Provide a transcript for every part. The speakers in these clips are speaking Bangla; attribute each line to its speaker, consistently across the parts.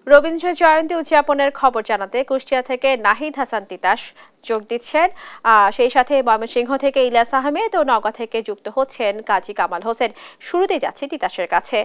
Speaker 1: রবীন্দ্র জয়ন্তী উদযাপনের খবর জানাতে কুষ্টিয়া থেকে নাহিদ হাসান তিতাস যোগ দিচ্ছেন। সেই সাথে ময়মনসিংহ থেকে ইলিয়াস আহমেদ ও নওগাঁ থেকে যুক্ত হচ্ছেন কাজী কামাল হোসেন। শুরুতেই যাচ্ছি তিতাসের কাছে।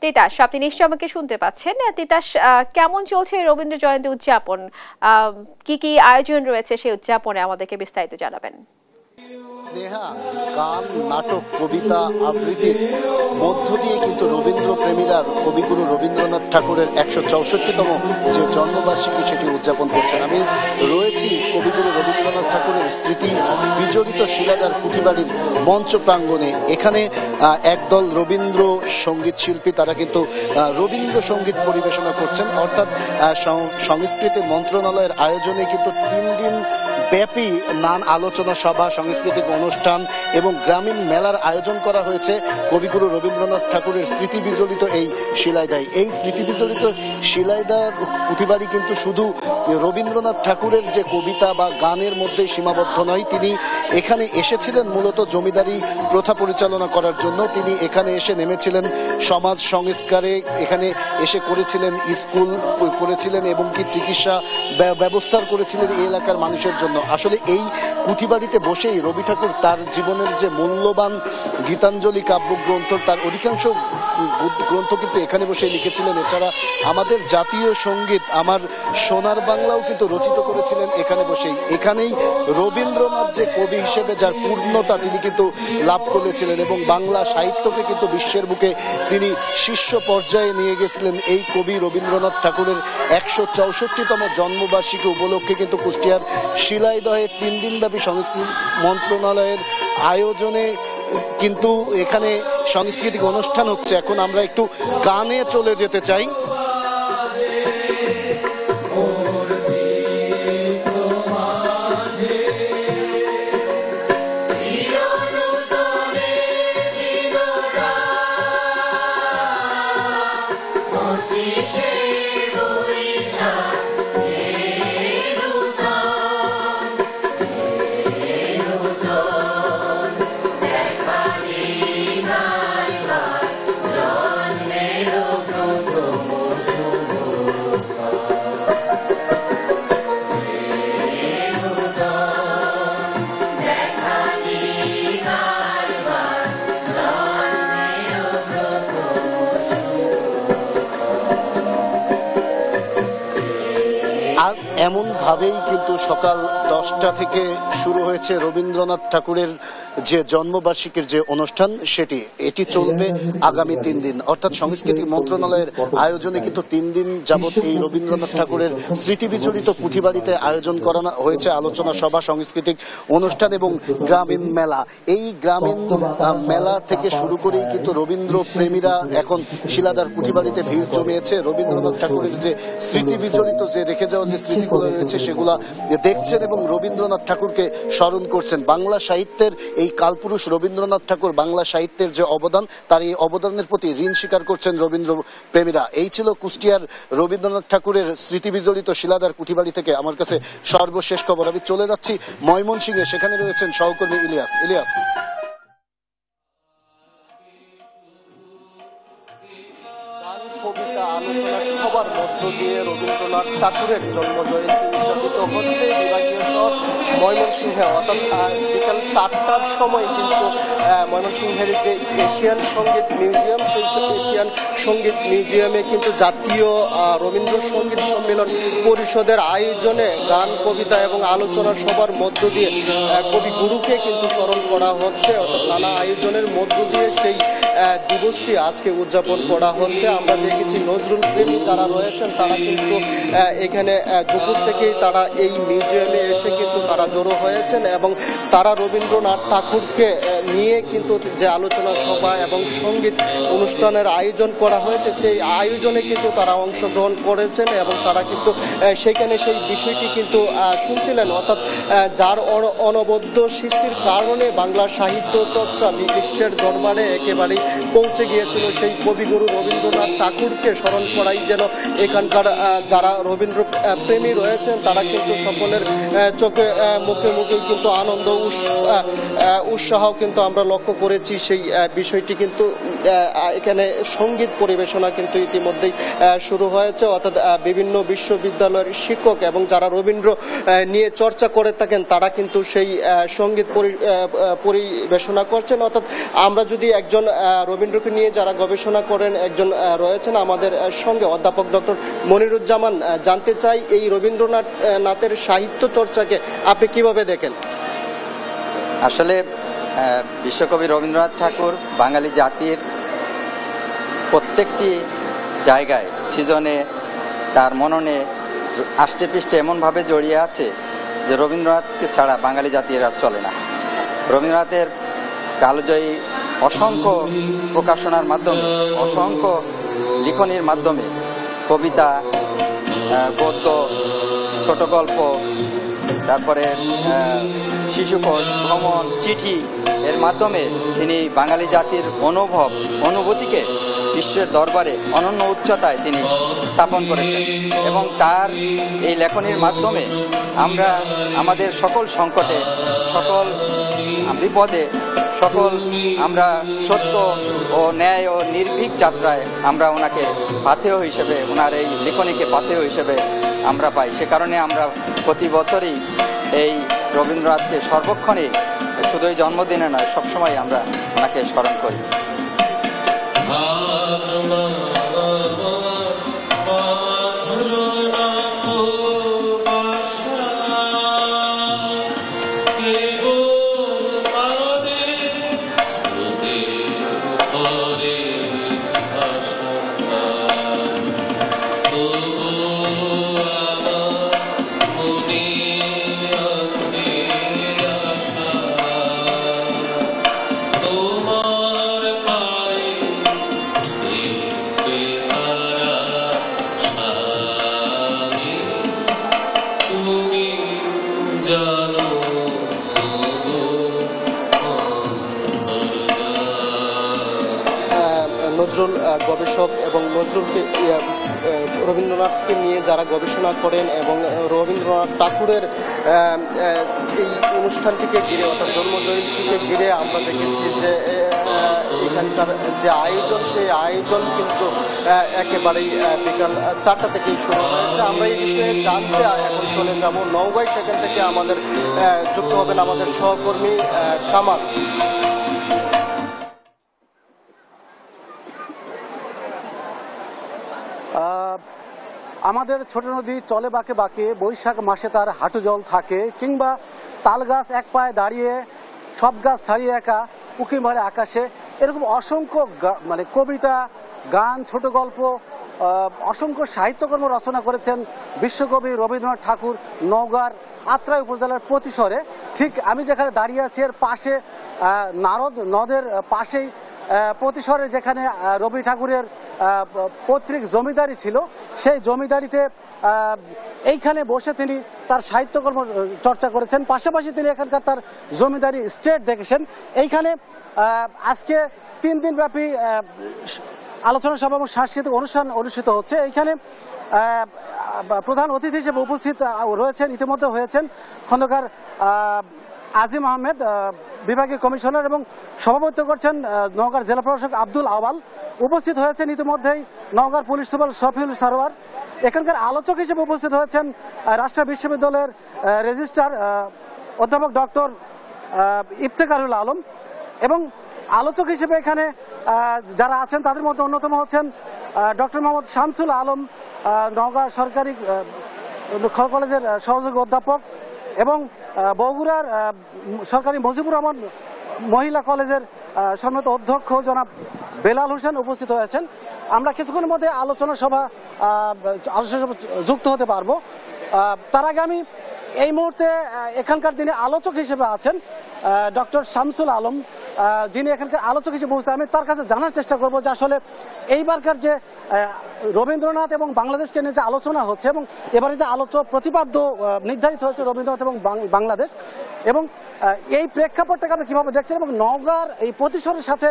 Speaker 1: তিতাস, আপনি নিশ্চয়ই আমাকে শুনতে পাচ্ছেন। তিতাস, কেমন চলছে রবীন্দ্র জয়ন্তী উদযাপন? কি কি আয়োজন রয়েছে সেই উদযাপনে আমাদেরকে বিস্তারিত জানাবেন।
Speaker 2: স্নেহা, গান, নাটক, কবিতা, আবৃত্তির মধ্য দিয়ে কিন্তু রবীন্দ্র প্রেমীরা কবিগুরু রবীন্দ্রনাথ ঠাকুরের ১৬৪তম যে জন্মবার্ষিকী সেটি উদযাপন করছেন। আমি রয়েছি কবিগুরু রবীন্দ্রনাথ ঠাকুরের স্মৃতি বিজড়িত শিলাদার পুঁথিবাড়ির মঞ্চ প্রাঙ্গণে। এখানে একদল রবীন্দ্র সঙ্গীত শিল্পী তারা কিন্তু রবীন্দ্র সঙ্গীত পরিবেশনা করছেন, অর্থাৎ সংস্কৃতি মন্ত্রণালয়ের আয়োজনে কিন্তু ৩ দিন ব্যাপী নান আলোচনা সভা, সাংস্কৃতিক অনুষ্ঠান এবং গ্রামীণ মেলার আয়োজন করা হয়েছে কবিগুরু রবীন্দ্রনাথ ঠাকুরের স্মৃতি বিজড়িত এই শিলাইদায়। এই স্মৃতি বিজড়িত শিলাইদার পুঁথিবাড়ি কিন্তু শুধু রবীন্দ্রনাথ ঠাকুরের যে কবিতা বা গানের মধ্যে সীমাবদ্ধ নয়। তিনি এখানে এসেছিলেন মূলত জমিদারি প্রথা পরিচালনা করার জন্য। তিনি এখানে এসে নেমেছিলেন সমাজ সংস্কারে, এখানে এসে করেছিলেন স্কুল করেছিলেন এবং কি চিকিৎসা ব্যবস্থা করেছিলেন এই এলাকার মানুষের জন্য। আসলে এই পুঁথিবাড়িতে বসেই রবি ঠাকুর তার জীবনের যে মূল্যবান গীতাঞ্জলি কাব্যগ্রন্থ, তার অধিকাংশ গ্রন্থ কিন্তু এখানে বসে লিখেছিলেন। এছাড়া আমাদের জাতীয় সঙ্গীত আমার সোনার বাংলাও কিন্তু রচিত করেছিলেন এখানে বসেই। এখানেই রবীন্দ্রনাথ যে কবি হিসেবে যার পূর্ণতা তিনি কিন্তু লাভ করেছিলেন এবং বাংলা সাহিত্যকে কিন্তু বিশ্বের বুকে তিনি শীর্ষ পর্যায়ে নিয়ে গেছিলেন। এই কবি রবীন্দ্রনাথ ঠাকুরের ১৬৪তম জন্মবার্ষিকী উপলক্ষে কিন্তু কুষ্টিয়ার শিলাইদহে ৩ দিনব্যাপী সংস্কৃতি মন্ত্রণালয়ের আয়োজনে কিন্তু এখানে সাংস্কৃতিক অনুষ্ঠান হচ্ছে। এখন আমরা একটু গানে চলে যেতে চাই। এমন ভাবেই কিন্তু সকাল 10টা থেকে শুরু হয়েছে রবীন্দ্রনাথ ঠাকুরের যে জন্মবার্ষিকীর যে অনুষ্ঠান এটি চলবে আগামী 3 দিন। অর্থাৎ সংস্কৃতি মন্ত্রণালয়ের আয়োজনে কিন্তু 3 দিন যাবৎ এই রবীন্দ্রনাথ ঠাকুরের স্মৃতি বিজড়িত পুঁথিবাড়িতে আয়োজন করা হয়েছে আলোচনা সভা, সাংস্কৃতিক অনুষ্ঠান এবং গ্রামীণ মেলা। এই গ্রামীণ মেলা থেকে শুরু করেই কিন্তু রবীন্দ্র প্রেমীরা এখন শিলাদার পুঁথিবাড়িতে ভিড় জমিয়েছে। রবীন্দ্রনাথ ঠাকুরের যে স্মৃতি বিজড়িত যে রেখে যাওয়া যে স্মৃতিগুলো রয়েছে সেগুলা দেখছেন এবং রবীন্দ্রনাথ ঠাকুরকে স্মরণ করছেন। বাংলা সাহিত্যের এই কালপুরুষ রবীন্দ্রনাথ ঠাকুর, বাংলা সাহিত্যের যে অবদান, তার এই অবদানের প্রতি ঋণ স্বীকার করছেন রবীন্দ্র প্রেমীরা। এই ছিল কুষ্টিয়ার রবীন্দ্রনাথ ঠাকুরের স্মৃতি বিজড়িত শিলাদার কুঠিবাড়ি থেকে আমার কাছে সর্বশেষ খবর। আমি চলে যাচ্ছি ময়মনসিংহে, সেখানে রয়েছেন সহকর্মী ইলিয়াস। ইলিয়াস, কবিতা আলোচনা সবার মধ্য দিয়ে রবীন্দ্রনাথ ঠাকুরের জন্মজয়ন্তী উদযাপিত হচ্ছে বিভাগীয় শহর ময়মনসিংহে। অর্থাৎ বিকাল 4টার সময় কিন্তু ময়মনসিংহের যে এশিয়ান সঙ্গীত মিউজিয়াম, সেই এশিয়ান সঙ্গীত মিউজিয়ামে কিন্তু জাতীয় রবীন্দ্রসঙ্গীত সম্মেলন পরিষদের আয়োজনে গান, কবিতা এবং আলোচনা সবার মধ্য দিয়ে কবিগুরুকে কিন্তু স্মরণ করা হচ্ছে। অর্থাৎ নানা আয়োজনের মধ্য দিয়ে সেই দিবসটি আজকে উদযাপন করা হচ্ছে। আমরা দেখেছি নজরুল প্রেমী যারা রয়েছেন তারা কিন্তু এখানে দুপুর থেকেই তারা এই মিউজিয়ামে এসে কিন্তু তারা জড়ো হয়েছেন এবং তারা রবীন্দ্রনাথ ঠাকুরকে নিয়ে কিন্তু যে আলোচনা সভা এবং সঙ্গীত অনুষ্ঠানের আয়োজন করা হয়েছে সেই আয়োজনে কিন্তু তারা অংশগ্রহণ করেছেন এবং তারা কিন্তু সেখানে সেই বিষয়টি কিন্তু শুনছিলেন। অর্থাৎ যার অনবদ্য সৃষ্টির কারণে বাংলা সাহিত্য চর্চা বিশ্বের দরবারে একেবারেই
Speaker 3: পৌঁছে গিয়েছিল সেই কবিগুরু রবীন্দ্রনাথ ঠাকুরকে স্মরণ করাই যেন এখানকার যারা রবীন্দ্র প্রেমী রয়েছেন তারা কিন্তু সকলের চোখে মুখে মুখেই কিন্তু আনন্দ উৎসাহ কিন্তু আমরা লক্ষ্য করেছি। সেই বিষয়টি কিন্তু এখানে সঙ্গীত পরিবেশনা কিন্তু ইতিমধ্যেই শুরু হয়েছে, অর্থাৎ বিভিন্ন বিশ্ববিদ্যালয়ের শিক্ষক এবং যারা রবীন্দ্র নিয়ে চর্চা করে থাকেন তারা কিন্তু সেই সঙ্গীত পরিবেশনা করছেন। অর্থাৎ আমরা যদি একজন রবীন্দ্রকে নিয়ে যারা গবেষণা করেন একজন রয়েছেন আমাদের সঙ্গে অধ্যাপক ডক্টর মনিরুজ্জামান, জানতে চাই এই রবীন্দ্রনাথের সাহিত্য চর্চাকে আপনি কিভাবে দেখেন?
Speaker 4: আসলে বিশ্বকবি রবীন্দ্রনাথ ঠাকুর বাঙালি জাতির প্রত্যেকটি জায়গায় সৃজনে তার মননে আষ্টে পৃষ্ঠে এমনভাবে জড়িয়ে আছে যে রবীন্দ্রনাথকে ছাড়া বাঙালি জাতির আর চলে না। রবীন্দ্রনাথের কালজয়ী অসংখ্য প্রকাশনার মাধ্যমে, অসংখ্য লিখনির মাধ্যমে কবিতা, গদ্য, ছোট গল্প, তারপরে শিশুকোষ, ভ্রমণ, চিঠি এর মাধ্যমে তিনি বাঙালি জাতির অনুভূতিকে বিশ্বের দরবারে অনন্য উচ্চতায় তিনি স্থাপন করেছেন এবং তার এই লেখনীর মাধ্যমে আমরা আমাদের সকল সংকটে, সকল বিপদে, সকল আমরা সত্য ও ন্যায় ও নির্ভীক যাত্রায় আমরা ওনাকে পাথেয় হিসেবে, ওনার এই লেখনীকে পাথেয় হিসেবে আমরা পাই। সে কারণে আমরা প্রতি বছরই এই রবীন্দ্রনাথকে সর্বক্ষণে, শুধুই জন্মদিনে নয়, সবসময় আমরা ওনাকে স্মরণ করি।
Speaker 3: নজরুল গবেষক এবং নজরুলকে রবীন্দ্রনাথকে নিয়ে যারা গবেষণা করেন এবং রবীন্দ্রনাথ ঠাকুরের এই অনুষ্ঠানটিকে ঘিরে, অর্থাৎ জন্মজয়ন্তীকে ঘিরে আমরা দেখেছি যে এখানকার যে আয়োজন, সেই আয়োজন কিন্তু একেবারেই বিকাল 4টা থেকেই শুরু হয়েছে। আমরা এই বিষয়ে জানতে এখন চলে যাব নওগাঁয়, সেখান থেকে আমাদের যুক্ত হবেন আমাদের সহকর্মী কামাল। আমাদের ছোট নদী চলে বাঁকে বাঁকে, বৈশাখ মাসে তার হাঁটু জল থাকে, কিংবা তাল গাছ এক পায়ে দাঁড়িয়ে সব গাছ ছাড়িয়ে একা উঁকি মারে আকাশে, এরকম অসংখ্য কবিতা, গান, ছোট গল্প, অসংখ্য সাহিত্যকর্ম রচনা করেছেন বিশ্বকবি রবীন্দ্রনাথ ঠাকুর নওগাঁর আত্রাই উপজেলার প্রতিশরে। ঠিক আমি যেখানে দাঁড়িয়ে আছি এর পাশে নারদ নদের পাশেই প্রতিশরে যেখানে রবি ঠাকুরের পৈতৃক জমিদারি ছিল, সেই জমিদারিতে এইখানে বসে তিনি তার সাহিত্যকর্ম চর্চা করেছেন। পাশাপাশি তিনি এখানকার তার জমিদারি স্টেট দেখেছেন। এইখানে আজকে 3 দিনব্যাপী আলোচনা সভা এবং সাংস্কৃতিক অনুষ্ঠান অনুষ্ঠিত হচ্ছে। এইখানে প্রধান অতিথি হিসেবে উপস্থিত রয়েছেন, ইতিমধ্যে হয়েছেন খন্দকার আজিম আহমেদ বিভাগীয় কমিশনার, এবং সভাপতিত্ব করছেন নওগাঁর জেলা প্রশাসক আব্দুল আওয়াল। উপস্থিত হয়েছেন ইতিমধ্যেই নওগাঁর পুলিশ সুপার শফিউল সারোয়ার। এখানকার আলোচক হিসেবে উপস্থিত হয়েছেন রাজশাহী বিশ্ববিদ্যালয়ের রেজিস্ট্রার অধ্যাপক ডক্টর ইফতেখারুল আলম, এবং আলোচক হিসেবে এখানে যারা আছেন তাদের মধ্যে অন্যতম হচ্ছেন ডক্টর মোহাম্মদ শামসুল আলম, নওগাঁ সরকারি কলেজের সহযোগী অধ্যাপক, এবং বগুড়ার সরকারি মুজিবুর রহমান মহিলা কলেজের সম্মানিত অধ্যক্ষ জনাব বেলাল হোসেন উপস্থিত হয়েছেন। আমরা কিছুক্ষণের মধ্যে আলোচনা সভা যুক্ত হতে পারবো। তার আগে আমি এই মুহূর্তে এখানকার যিনি আলোচক হিসেবে আছেন ডক্টর শামসুল আলম, যিনি এখানকার আলোচক হিসেবে বলছে, আমি তার কাছে জানার চেষ্টা করব যে আসলে এইবারকার যে রবীন্দ্রনাথ এবং বাংলাদেশকে নিয়ে যে আলোচনা হচ্ছে এবং এবারে যে প্রতিপাদ্য নির্ধারিত হয়েছে রবীন্দ্রনাথ এবং বাংলাদেশ, এবং এই প্রেক্ষাপটটাকে আপনি কীভাবে দেখছেন এবং নওগাঁর এই প্রতিষ্ঠানের সাথে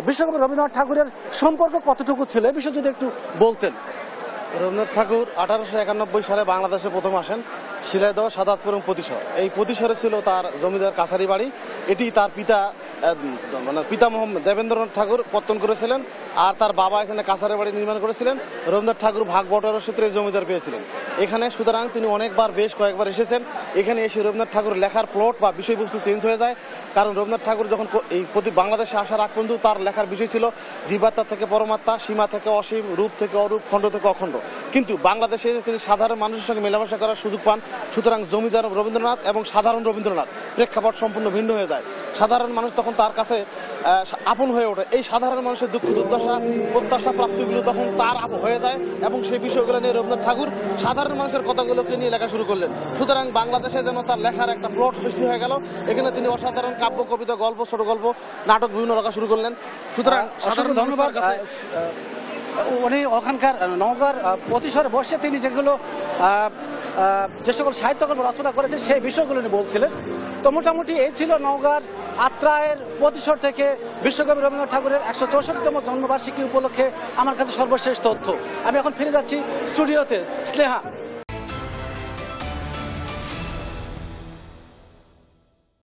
Speaker 3: বিশ্বকবি রবীন্দ্রনাথ ঠাকুরের সম্পর্ক কতটুকু ছিল, এই বিষয়ে যদি একটু বলতেন।
Speaker 5: রবীন্দ্রনাথ ঠাকুর 1891 সালে বাংলাদেশে প্রথম আসেন। শিলাইদহ, সাদাতপুর এবং প্রতিশর, এই প্রতিশরে ছিল তার জমিদার কাছারি বাড়ি। এটি তার পিতা পিতামহ দেবেন্দ্রনাথ ঠাকুর পত্তন করেছিলেন, আর তার বাবা এখানে কাছারি বাড়ি নির্মাণ করেছিলেন। রবীন্দ্রনাথ ঠাকুর ভাগ বটরার সূত্রে জমিদার পেয়েছিলেন এখানে, সুতরাং তিনি অনেকবার বেশ কয়েকবার এসেছেন। এখানে এসে রবীন্দ্রনাথ ঠাকুর লেখার প্লট বা বিষয়বস্তু চেঞ্জ হয়ে যায়, কারণ রবীন্দ্রনাথ ঠাকুর যখন এই বাংলাদেশে আসার আগ পর্যন্ত তার লেখার বিষয় ছিল জীবাত্মা থেকে পরমাত্মা, সীমা থেকে অসীম, রূপ থেকে অরূপ, খণ্ড থেকে অখণ্ড। কিন্তু বাংলাদেশে তিনি সাধারণ মানুষের সঙ্গে মেলামেশা করার সুযোগ পান, সুতরাং জমিদার রবীন্দ্রনাথ এবং সাধারণ রবীন্দ্রনাথ প্রেক্ষাপট সম্পূর্ণ ভিন্ন হয়ে যায়। সাধারণ মানুষ তখন তার কাছে আপন হয়ে ওঠে। এই সাধারণ মানুষের দুঃখ দুর্দশা, প্রত্যাশা, প্রাপ্তিগুলো তখন তার আপন হয়ে যায়, এবং সেই বিষয়গুলো নিয়ে রবীন্দ্রনাথ ঠাকুর সাধারণ মানুষের কথাগুলোকে নিয়ে লেখা শুরু করলেন। সুতরাং বাংলাদেশে যেন তার লেখার একটা প্লট সৃষ্টি হয়ে গেল। এখানে তিনি অসাধারণ কাব্য, কবিতা, গল্প, ছোট গল্প, নাটক বিভিন্ন লেখা শুরু করলেন। সুতরাং
Speaker 3: অসংখ্য ধন্যবাদ। উনি ওখানকার নওগাঁর প্রতিশরে বসে তিনি যে সকল সাহিত্যকর্ম রচনা করেছেন সেই বিষয়গুলো নিয়ে বলছিলেন। তো মোটামুটি এই ছিল নওগাঁর আত্রায়ের প্রতিশর থেকে বিশ্বকবি রবীন্দ্রনাথ ঠাকুরের 164তম জন্মবার্ষিকী উপলক্ষে আমার কাছে সর্বশেষ তথ্য। আমি এখন ফিরে যাচ্ছি স্টুডিওতে। স্নেহা।